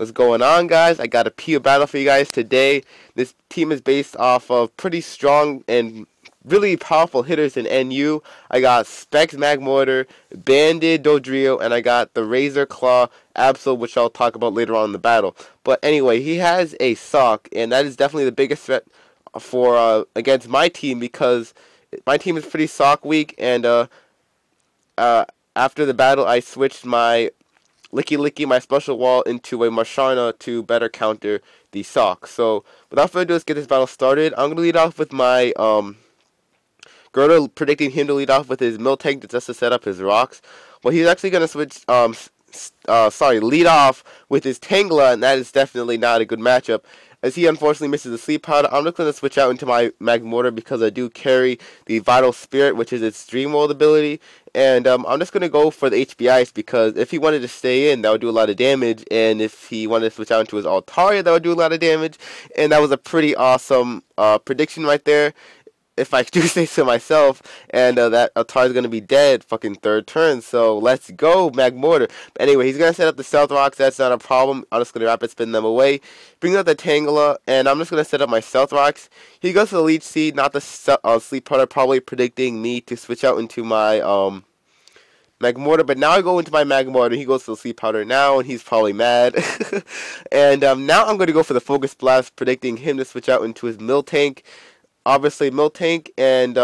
What's going on, guys? I got a PO battle for you guys today. This team is based off of pretty strong and really powerful hitters in NU. I got Spec's Magmortar, Banded Dodrio, and I got the Razor Claw Absol, which I'll talk about later on in the battle. But anyway, he has a Sock, and that is definitely the biggest threat for against my team, because my team is pretty Sock weak, and after the battle I switched my Licky my special wall into a Marsharna to better counter the Sock. So without further ado, let's get this battle started. I'm going to lead off with my Gerda, predicting him to lead off with his Miltank just to set up his rocks. Well, he's actually going to switch, lead off with his Tangela, and that is definitely not a good matchup, as he unfortunately misses the Sleep Powder. I'm just going to switch out into my Magmortar because I do carry the Vital Spirit, which is its Dream World ability. And I'm just going to go for the HP Ice, because if he wanted to stay in, that would do a lot of damage. And if he wanted to switch out into his Altaria, that would do a lot of damage. And that was a pretty awesome prediction right there, if I do say so myself. And that Altaria is going to be dead fucking third turn. So let's go, Magmortar. But anyway, he's going to set up the Stealth Rocks. That's not a problem. I'm just going to Rapid Spin them away. Bring out the Tangela, and I'm just going to set up my Stealth Rocks. He goes to the Leech Seed, not the Sleep Powder, probably predicting me to switch out into my Magmortar. But now I go into my Magmortar. He goes to the Sleep Powder now, and he's probably mad. And now I'm going to go for the Focus Blast, predicting him to switch out into his Miltank. Obviously, Miltank and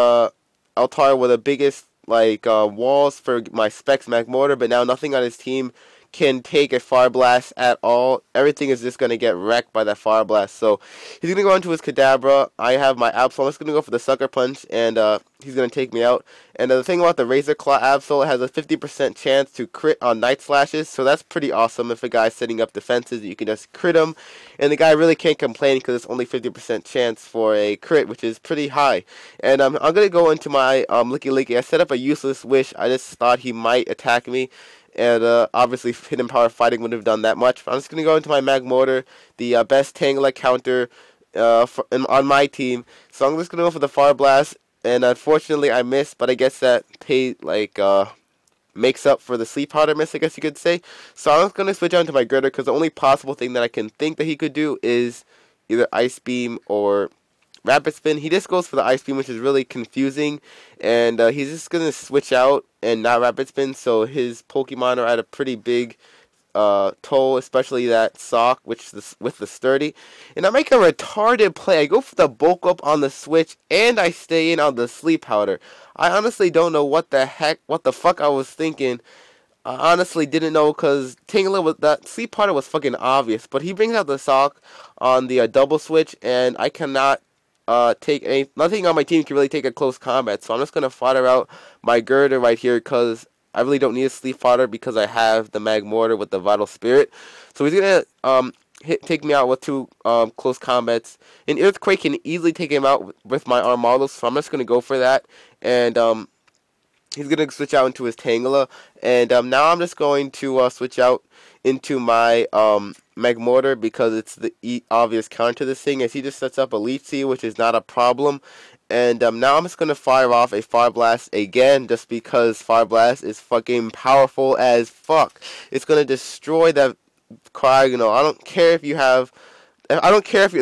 Altaria were the biggest walls for my Spec's Magmortar, but now nothing on his team can take a Fire Blast at all. Everything is just going to get wrecked by that Fire Blast. So he's going to go into his Kadabra. I have my Absol. I'm just going to go for the Sucker Punch, and he's going to take me out. And the thing about the Razor Claw Absol, it has a 50% chance to crit on Night Slashes, so that's pretty awesome. If a guy's setting up defenses, you can just crit him, and the guy really can't complain because it's only 50% chance for a crit, which is pretty high. And I'm going to go into my Licky. I set up a useless wish. I just thought he might attack me, and obviously Hidden Power Fighting wouldn't have done that much. But I'm just going to go into my Magmortar, the best Tangela counter on my team. So I'm just going to go for the Fire Blast. And unfortunately, I missed, but I guess that makes up for the Sleep Powder miss, I guess you could say. So I'm going to switch on to my Gerda, because the only possible thing that I can think that he could do is either Ice Beam or Rapid Spin. He just goes for the Ice Beam, which is really confusing. And he's just going to switch out and not Rapid Spin, so his Pokemon are at a pretty big toll, especially that Sock, which is with the Sturdy. And I make a retarded play. I go for the bulk up on the switch, and I stay in on the Sleep Powder. I honestly don't know what the fuck I was thinking. I honestly didn't know, because that Sleep Powder was fucking obvious. But he brings out the Sock on the double switch, and I cannot nothing on my team can really take a close combat. So I'm just gonna fodder out my Gerda right here, because I really don't need a Sleep Powder because I have the Magmortar with the Vital Spirit. So he's going to take me out with two close combats. And Earthquake can easily take him out with my Armaldo, so I'm just going to go for that. And he's going to switch out into his Tangela. And now I'm just going to switch out into my Magmortar, because it's the obvious counter to this thing, as he just sets up a Leech Seed, which is not a problem. And now I'm just going to fire off a Fire Blast again, just because Fire Blast is fucking powerful as fuck. It's going to destroy that Cryogonal. I don't care if you're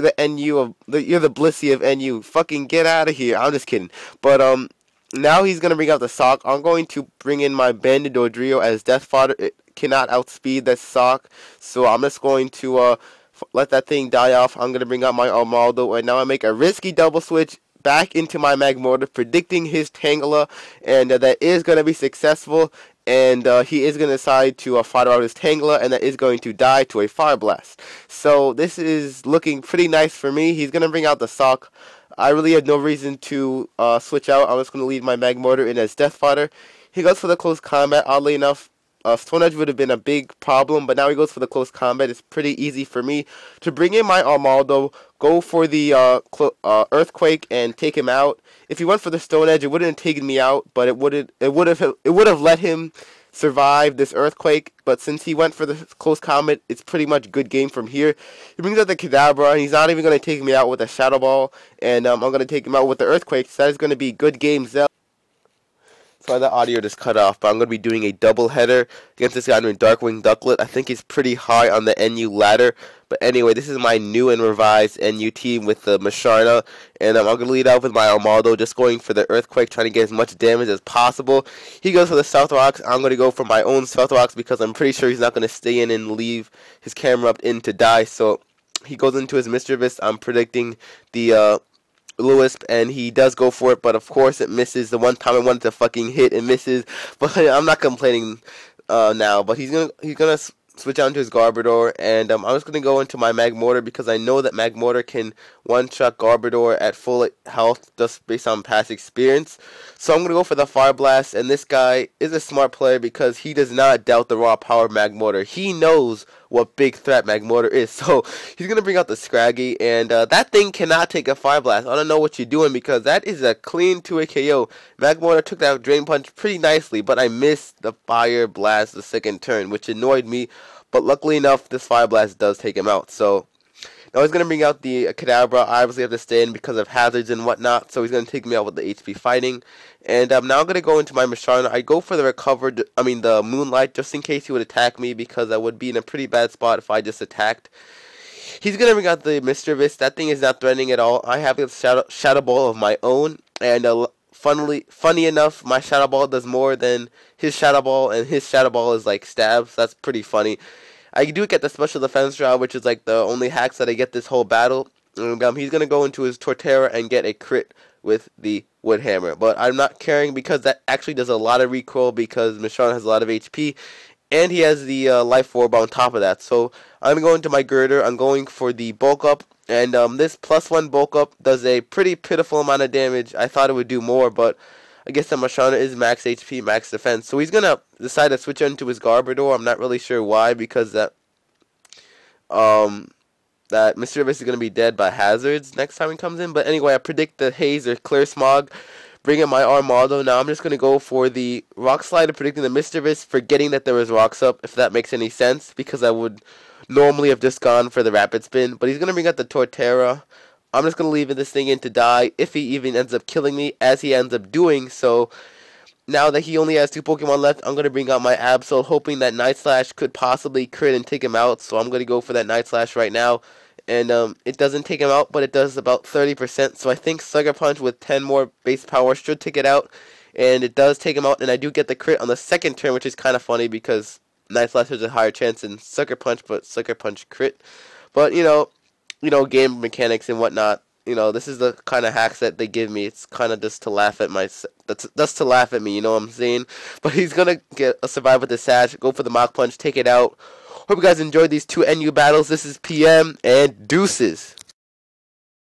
the NU you're the Blissey of NU. Fucking get out of here. I'm just kidding. But now he's going to bring out the Sock. I'm going to bring in my Banded Dodrio as Death Fodder. It cannot outspeed that Sock, so I'm just going to let that thing die off. I'm going to bring out my Armaldo, and now I make a risky double switch back into my Magmortar, predicting his Tangela, and that is going to be successful. And he is going to decide to fire out his Tangela, and that is going to die to a Fire Blast. So this is looking pretty nice for me. He's going to bring out the Sock. I really have no reason to switch out. I'm just going to leave my Magmortar in as Death Fodder. He goes for the close combat. Oddly enough, Stone Edge would have been a big problem, but now he goes for the close combat. It's pretty easy for me to bring in my Armaldo, go for the Earthquake, and take him out. If he went for the Stone Edge, it wouldn't have taken me out, but it would have let him survive this Earthquake. But since he went for the close combat, it's pretty much good game from here. He brings out the Kadabra, and he's not even going to take me out with a Shadow Ball, and I'm going to take him out with the Earthquake. So that is going to be good game, Zell. Sorry, that audio just cut off, but I'm going to be doing a double header against this guy named DarkwingDucklett. I think he's pretty high on the NU ladder. But anyway, this is my new and revised NU team with the Masharna. And I'm going to lead out with my Armaldo, just going for the Earthquake, trying to get as much damage as possible. He goes for the South Rocks. I'm going to go for my own South Rocks because I'm pretty sure he's not going to stay in and leave his camera up in to die. So he goes into his Mischievous. I'm predicting the Wisp, and he does go for it, but of course it misses. The one time I wanted to fucking hit, it misses. But I'm not complaining now. But he's gonna switch out into his Garbodor, and I'm just gonna go into my Magmortar because I know that Magmortar can one-shot Garbodor at full health just based on past experience. So I'm gonna go for the Fire Blast, and this guy is a smart player because he does not doubt the raw power of Magmortar. He knows what big threat Magmortar is, so he's gonna bring out the Scraggy, and that thing cannot take a Fire Blast. I don't know what you're doing because that is a clean 2-hit KO. Magmortar took that Drain Punch pretty nicely, but I missed the Fire Blast the second turn, which annoyed me. But luckily enough, this Fire Blast does take him out. So now he's gonna bring out the Kadabra. I obviously have to stay in because of hazards and whatnot, so he's gonna take me out with the HP Fighting. And now I'm gonna go into my Masharna. I go for the Moonlight, just in case he would attack me, because I would be in a pretty bad spot if I just attacked. He's gonna bring out the Mischievous. That thing is not threatening at all. I have a Shadow Ball of my own, and funny enough, my Shadow Ball does more than his Shadow Ball, and his Shadow Ball is like stabs. That's pretty funny. I do get the Special Defense Route, which is like the only hacks that I get this whole battle. And, he's gonna go into his Torterra and get a crit with the Wood Hammer, but I'm not caring because that actually does a lot of recoil because Masharna has a lot of HP, and he has the Life Orb on top of that. So I'm going to my Girder. I'm going for the Bulk Up, and this +1 Bulk Up does a pretty pitiful amount of damage. I thought it would do more, but I guess that Masharna is max HP, max defense. So he's gonna decide to switch into his Garbodor. I'm not really sure why, because that Mischievous is going to be dead by hazards next time he comes in. But anyway, I predict the Haze or Clear Smog, bring in my Armaldo. Now I'm just going to go for the Rock Slide, predicting the Mischievous, forgetting that there was rocks up, if that makes any sense, because I would normally have just gone for the Rapid Spin. But he's going to bring out the Torterra. I'm just going to leave this thing in to die, if he even ends up killing me, as he ends up doing. So now that he only has 2 Pokemon left, I'm going to bring out my Absol, hoping that Night Slash could possibly crit and take him out. So I'm going to go for that Night Slash right now. And it doesn't take him out, but it does about 30%. So I think Sucker Punch with 10 more base power should take it out. And it does take him out, and I do get the crit on the second turn, which is kind of funny because Night Slash has a higher chance than Sucker Punch, but Sucker Punch crit. But, you know, game mechanics and whatnot. You know, this is the kind of hacks that they give me. It's kind of just to laugh at that's to laugh at me, you know what I'm saying? But he's going to get a survive with the Sash, go for the Mach Punch, take it out. Hope you guys enjoyed these 2 NU battles. This is PM, and deuces.